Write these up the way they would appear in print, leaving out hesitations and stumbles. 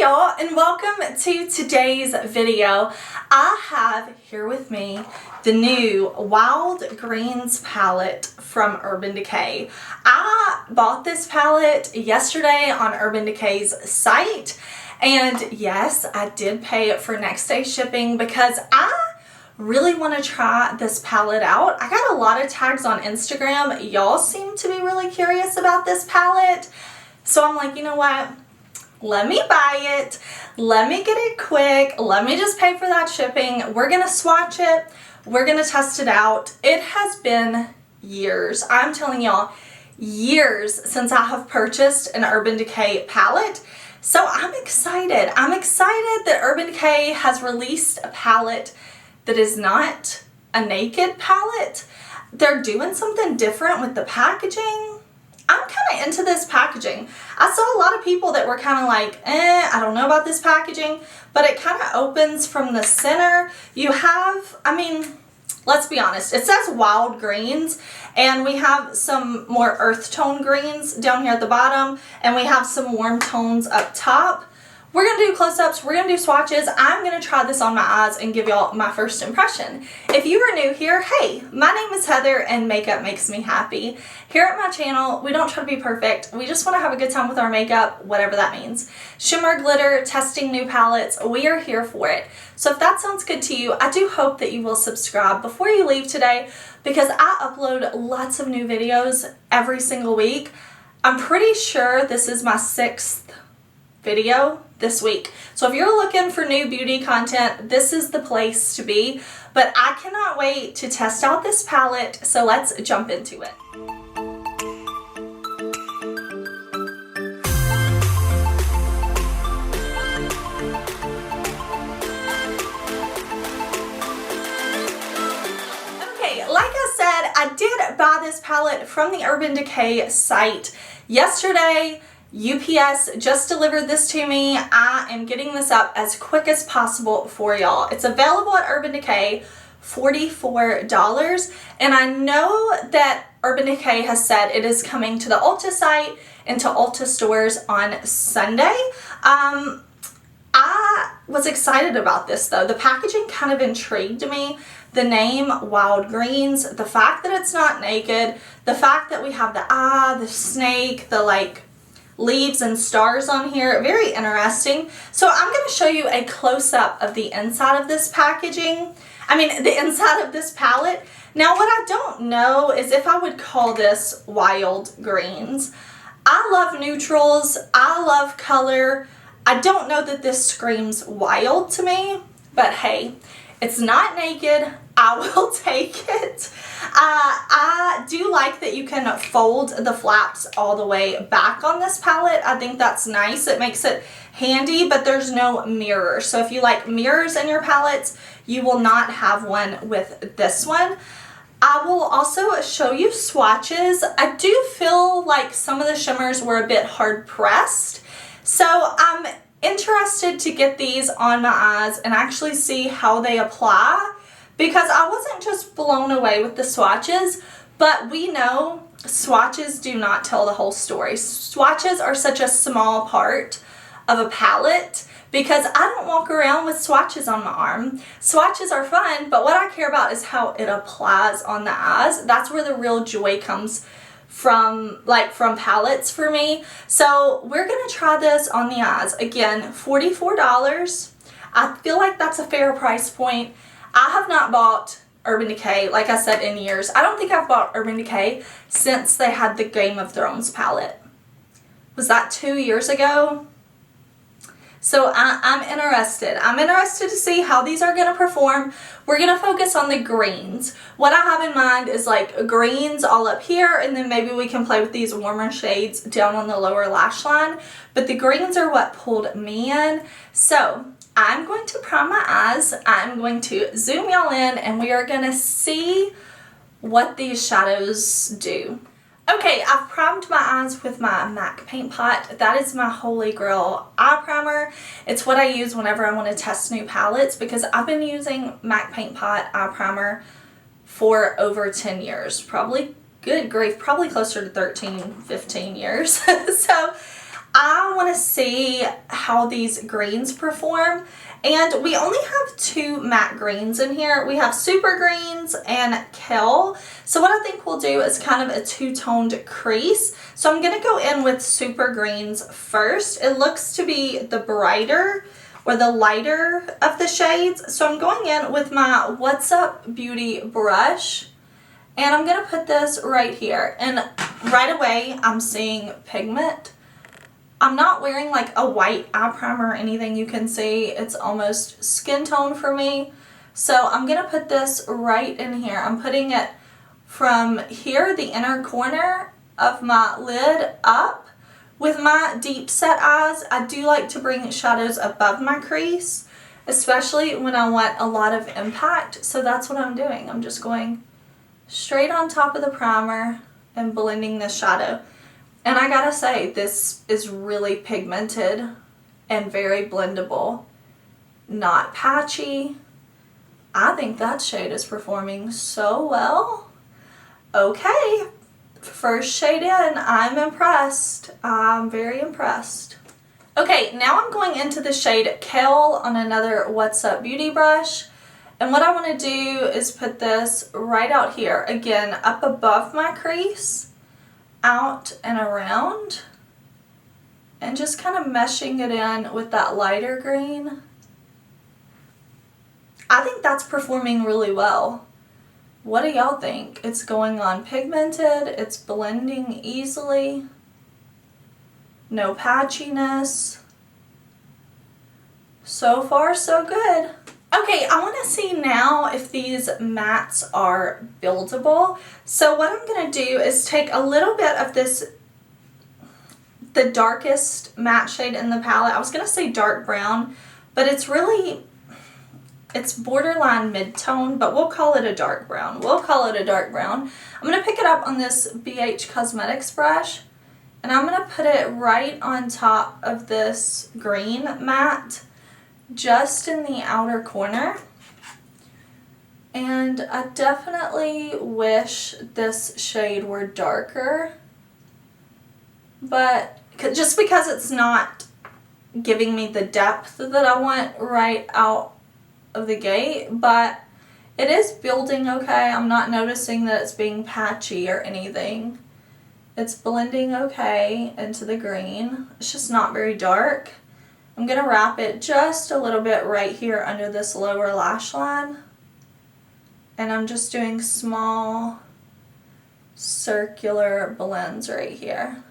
y'all, and welcome to today's video. I have here with me the new Wild Greens palette from Urban Decay. I bought this palette yesterday on Urban Decay's site, and yes, I did pay it for next day shipping because I really want to try this palette out. I got a lot of tags on Instagram. Y'all seem to be really curious about this palette, so I'm like, you know what? Let me buy it, let me get it quick, let me just pay for that shipping. We're gonna swatch it, we're gonna test it out. It has been years, I'm telling y'all, years since I have purchased an Urban Decay palette. So I'm excited. I'm excited that Urban Decay has released a palette that is not a naked palette. They're doing something different with the packaging. I'm kind of into this packaging. I saw a lot of people that were kind of like, I don't know about this packaging, but it kind of opens from the center. You have, I mean, let's be honest, it says wild greens, and we have some more earth tone greens down here at the bottom, and we have some warm tones up top. We're going to do close-ups, we're going to do swatches. I'm going to try this on my eyes and give y'all my first impression. If you are new here, hey, my name is Heather and makeup makes me happy. Here at my channel, we don't try to be perfect. We just want to have a good time with our makeup, whatever that means. Shimmer, glitter, testing new palettes, we are here for it. So if that sounds good to you, I do hope that you will subscribe before you leave today because I upload lots of new videos every single week. I'm pretty sure this is my 6th video this week. So if you're looking for new beauty content, this is the place to be. But I cannot wait to test out this palette, so let's jump into it. Okay, like I said, I did buy this palette from the Urban Decay site yesterday. UPS just delivered this to me. I am getting this up as quick as possible for y'all. It's available at Urban Decay, $44, and I know that Urban Decay has said it is coming to the ULTA site and to ULTA stores on Sunday. I was excited about this though. The packaging kind of intrigued me. The name Wild Greens, the fact that it's not naked, the fact that we have the eye, the snake, the like leaves and stars on here, very interesting. So I'm going to show you a close-up of the inside of this packaging. I mean, the inside of this palette. Now, what I don't know is if I would call this Wild Greens. I love neutrals. I love color. I don't know that this screams wild to me, but hey, it's not naked. I will take it. I do like that you can fold the flaps all the way back on this palette. I think that's nice. It makes it handy, but there's no mirror. So if you like mirrors in your palettes, you will not have one with this one. I will also show you swatches. I do feel like some of the shimmers were a bit hard pressed. So I'm interested to get these on my eyes and actually see how they apply, because I wasn't just blown away with the swatches, but we know swatches do not tell the whole story. Swatches are such a small part of a palette because I don't walk around with swatches on my arm. Swatches are fun, but what I care about is how it applies on the eyes. That's where the real joy comes from palettes for me. So we're gonna try this on the eyes. Again, $44. I feel like that's a fair price point. I have not bought Urban Decay, like I said, in years. I don't think I've bought Urban Decay since they had the Game of Thrones palette. Was that 2 years ago? So I'm interested. I'm interested to see how these are going to perform. We're going to focus on the greens. What I have in mind is like greens all up here, and then maybe we can play with these warmer shades down on the lower lash line. But the greens are what pulled me in. So I'm going to prime my eyes. I'm going to zoom y'all in, and we are going to see what these shadows do. Okay, I've primed my eyes with my MAC Paint Pot. That is my holy grail eye primer. It's what I use whenever I want to test new palettes because I've been using MAC Paint Pot eye primer for over 10 years. Probably, good grief, probably closer to 13, 15 years. So I want to see how these greens perform. And we only have 2 matte greens in here. We have Super Greens and Kale. So what I think we'll do is kind of a 2-toned crease. So I'm going to go in with Super Greens first. It looks to be the brighter or the lighter of the shades. So I'm going in with my What's Up Beauty brush. And I'm going to put this right here. And right away, I'm seeing pigment. I'm not wearing like a white eye primer or anything you can see. It's almost skin tone for me. So I'm going to put this right in here. I'm putting it from here, the inner corner of my lid up. With my deep set eyes, I do like to bring shadows above my crease, especially when I want a lot of impact. So that's what I'm doing. I'm just going straight on top of the primer and blending the shadow. And I gotta say, this is really pigmented and very blendable. Not patchy. I think that shade is performing so well. Okay, first shade in, I'm impressed. I'm very impressed. Okay, now I'm going into the shade Kale on another What's Up Beauty brush. And what I want to do is put this right out here, again, up above my crease, out and around, and just kind of meshing it in with that lighter green. I think that's performing really well. What do y'all think? It's going on pigmented, it's blending easily, no patchiness. So far, so good. Okay, I want to see now if these mattes are buildable. So what I'm going to do is take a little bit of this, the darkest matte shade in the palette. I was going to say dark brown, but it's really, it's borderline mid-tone, but we'll call it a dark brown. We'll call it a dark brown. I'm going to pick it up on this BH Cosmetics brush, and I'm going to put it right on top of this green matte, just in the outer corner. And I definitely wish this shade were darker, but just because it's not giving me the depth that I want right out of the gate, but it is building okay. I'm not noticing that it's being patchy or anything. It's blending okay into the green. It's just not very dark. I'm going to wrap it just a little bit right here under this lower lash line. And I'm just doing small circular blends right here.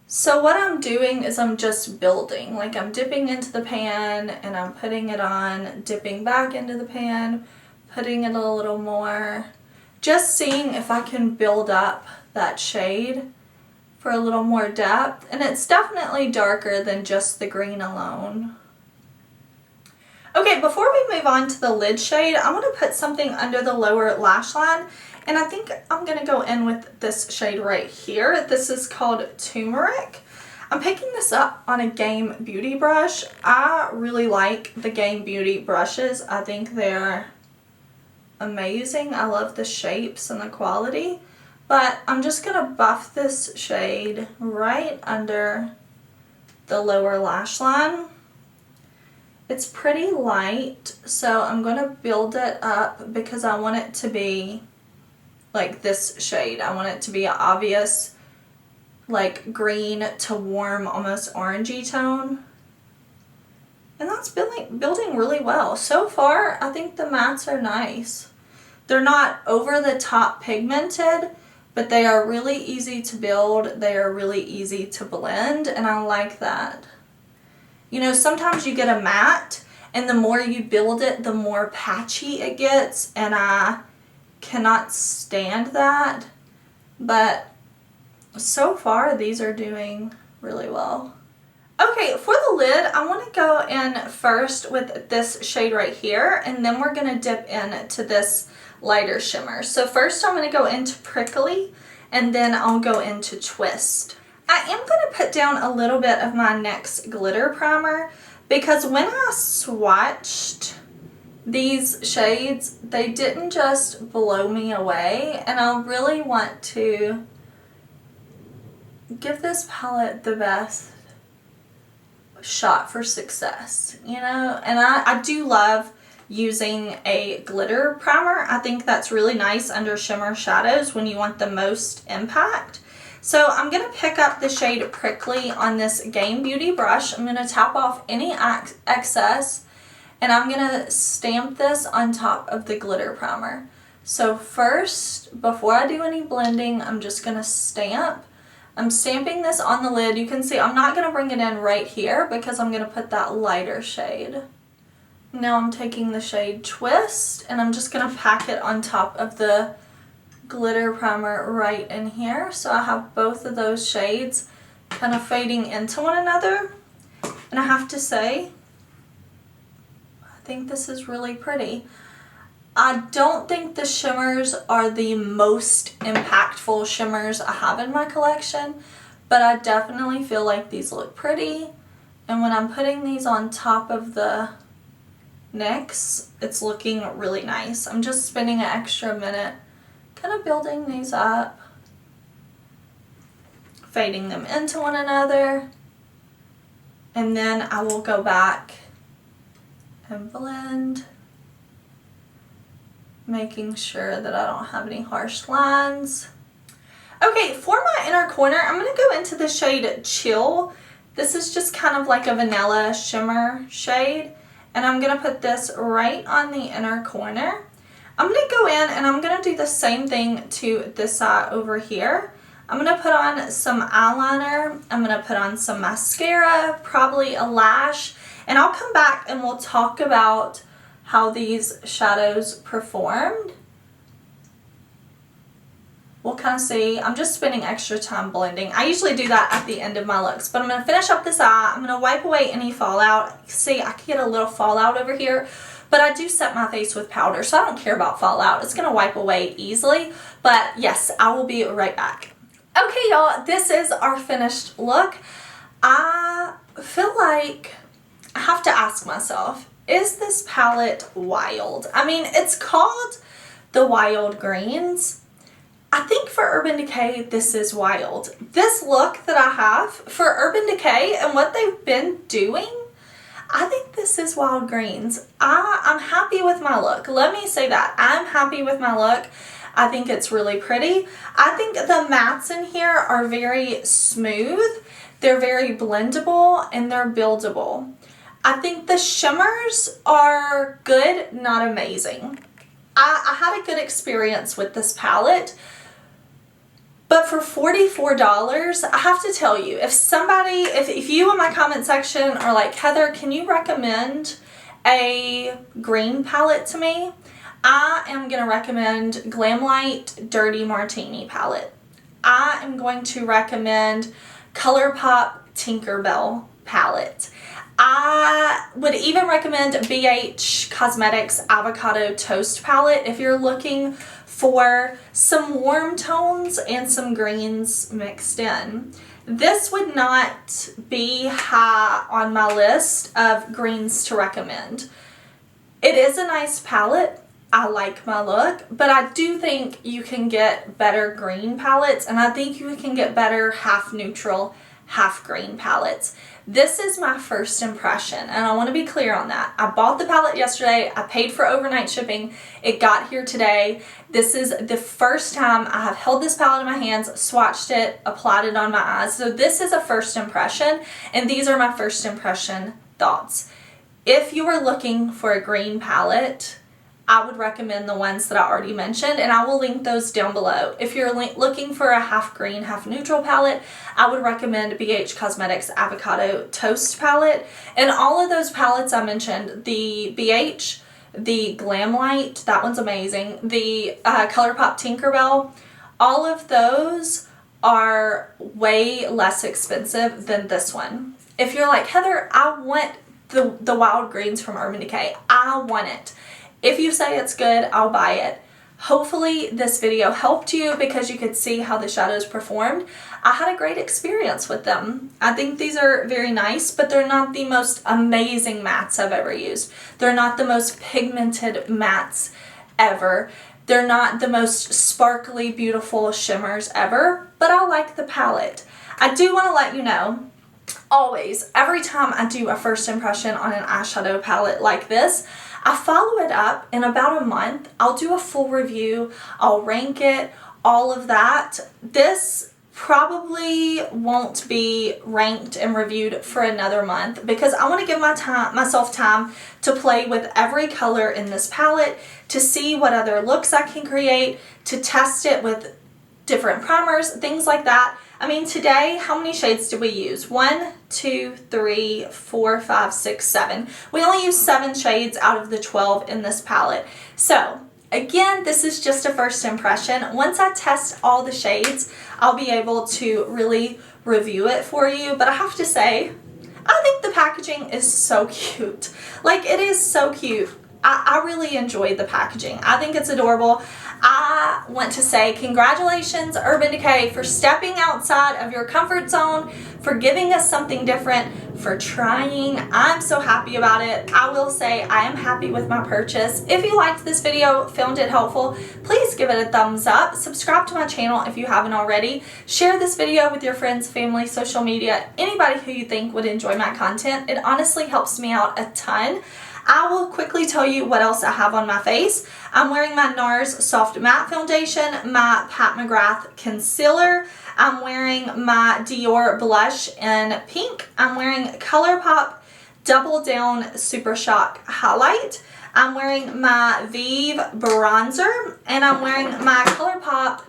So what I'm doing is I'm just building. Like I'm dipping into the pan and I'm putting it on, dipping back into the pan, putting it a little more. Just seeing if I can build up that shade for a little more depth, and it's definitely darker than just the green alone. Okay, before we move on to the lid shade, I want to put something under the lower lash line, and I think I'm going to go in with this shade right here. This is called Turmeric. I'm picking this up on a Game Beauty brush. I really like the Game Beauty brushes. I think they're amazing. I love the shapes and the quality. But I'm just going to buff this shade right under the lower lash line. It's pretty light, so I'm going to build it up because I want it to be like this shade. I want it to be an obvious, like green to warm, almost orangey tone. And that's building really well. So far, I think the mattes are nice. They're not over the top pigmented, but they are really easy to build, they are really easy to blend, and I like that. You know, sometimes you get a matte, and the more you build it, the more patchy it gets, and I cannot stand that. But so far, these are doing really well. Okay, for the lid, I want to go in first with this shade right here, and then we're going to dip into this lighter shimmer. So first I'm going to go into Prickly, and then I'll go into Twist. I am going to put down a little bit of my NYX glitter primer because when I swatched these shades, they didn't just blow me away, and I really want to give this palette the best shot for success, you know? And I do love using a glitter primer. I think that's really nice under shimmer shadows when you want the most impact. So I'm going to pick up the shade Prickly on this Game Beauty brush. I'm going to tap off any excess, and I'm going to stamp this on top of the glitter primer. So first, before I do any blending, I'm just going to stamp. I'm stamping this on the lid. You can see I'm not going to bring it in right here because I'm going to put that lighter shade. Now I'm taking the shade Twist, and I'm just going to pack it on top of the glitter primer right in here. So I have both of those shades kind of fading into one another. And I have to say, I think this is really pretty. I don't think the shimmers are the most impactful shimmers I have in my collection, but I definitely feel like these look pretty. And when I'm putting these on top of the NYX, it's looking really nice. I'm just spending an extra minute kind of building these up, fading them into one another, and then I will go back and blend, making sure that I don't have any harsh lines. Okay, for my inner corner, I'm going to go into the shade Chill. This is just kind of like a vanilla shimmer shade, and I'm going to put this right on the inner corner. I'm going to go in and I'm going to do the same thing to this side over here. I'm going to put on some eyeliner, I'm going to put on some mascara, probably a lash, and I'll come back and we'll talk about how these shadows performed. We'll kind of see. I'm just spending extra time blending. I usually do that at the end of my looks, but I'm going to finish up this eye. I'm going to wipe away any fallout. See, I can get a little fallout over here, but I do set my face with powder, so I don't care about fallout. It's going to wipe away easily, but yes, I will be right back. Okay, y'all, this is our finished look. I feel like I have to ask myself, is this palette wild? I mean, it's called the Wild Greens. I think for Urban Decay, this is wild. This look that I have for Urban Decay and what they've been doing, I think this is Wild Greens. I'm happy with my look. Let me say that. I'm happy with my look. I think it's really pretty. I think the mattes in here are very smooth. They're very blendable and they're buildable. I think the shimmers are good, not amazing. I had a good experience with this palette. But for $44, I have to tell you, if you in my comment section are like, Heather, can you recommend a green palette to me? I am going to recommend Glamlite Dirty Martini palette. I am going to recommend ColourPop Tinkerbell palette. I would even recommend BH Cosmetics Avocado Toast palette if you're looking for some warm tones and some greens mixed in. This would not be high on my list of greens to recommend. It is a nice palette. I like my look, but I do think you can get better green palettes, and I think you can get better half neutral, half green palettes. This is my first impression, and I want to be clear on that. I bought the palette yesterday. I paid for overnight shipping. It got here today. This is the first time I have held this palette in my hands, swatched it, applied it on my eyes. So this is a first impression, and these are my first impression thoughts. If you are looking for a green palette, I would recommend the ones that I already mentioned, and I will link those down below. If you're looking for a half green, half neutral palette, I would recommend BH Cosmetics Avocado Toast palette. And all of those palettes I mentioned, the BH, the Glamlite, that one's amazing, the ColourPop Tinkerbell, all of those are way less expensive than this one. If you're like, Heather, I want the Wild Greens from Urban Decay, I want it. If you say it's good, I'll buy it. Hopefully this video helped you because you could see how the shadows performed. I had a great experience with them. I think these are very nice, but they're not the most amazing mattes I've ever used. They're not the most pigmented mattes ever. They're not the most sparkly, beautiful shimmers ever, but I like the palette. I do want to let you know always, every time I do a first impression on an eyeshadow palette like this, I follow it up in about a month. I'll do a full review, I'll rank it, all of that. This probably won't be ranked and reviewed for another month because I want to give myself time to play with every color in this palette, to see what other looks I can create, to test it with different primers, things like that. I mean, today, how many shades did we use? 1, 2, 3, 4, 5, 6, 7. We only used 7 shades out of the 12 in this palette. So, again, this is just a first impression. Once I test all the shades, I'll be able to really review it for you. But I have to say, I think the packaging is so cute. Like, it is so cute. I really enjoyed the packaging. I think it's adorable. I want to say congratulations, Urban Decay, for stepping outside of your comfort zone, for giving us something different, for trying. I'm so happy about it. I will say I am happy with my purchase. If you liked this video, found it helpful, please give it a thumbs up. Subscribe to my channel if you haven't already. Share this video with your friends, family, social media, anybody who you think would enjoy my content. It honestly helps me out a ton. I will quickly tell you what else I have on my face. I'm wearing my NARS Soft Matte Foundation, my Pat McGrath Concealer. I'm wearing my Dior Blush in pink. I'm wearing ColourPop Double Down Super Shock Highlight. I'm wearing my VIEVE Bronzer, and I'm wearing my ColourPop,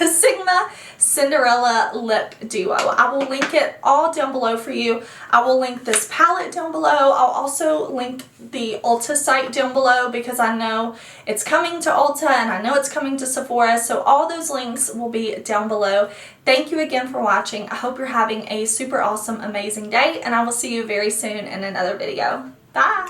Sigma Cinderella Lip Duo. I will link it all down below for you. I will link this palette down below. I'll also link the ULTA site down below because I know it's coming to ULTA and I know it's coming to Sephora, so all those links will be down below. Thank you again for watching. I hope you're having a super awesome, amazing day, and I will see you very soon in another video. Bye!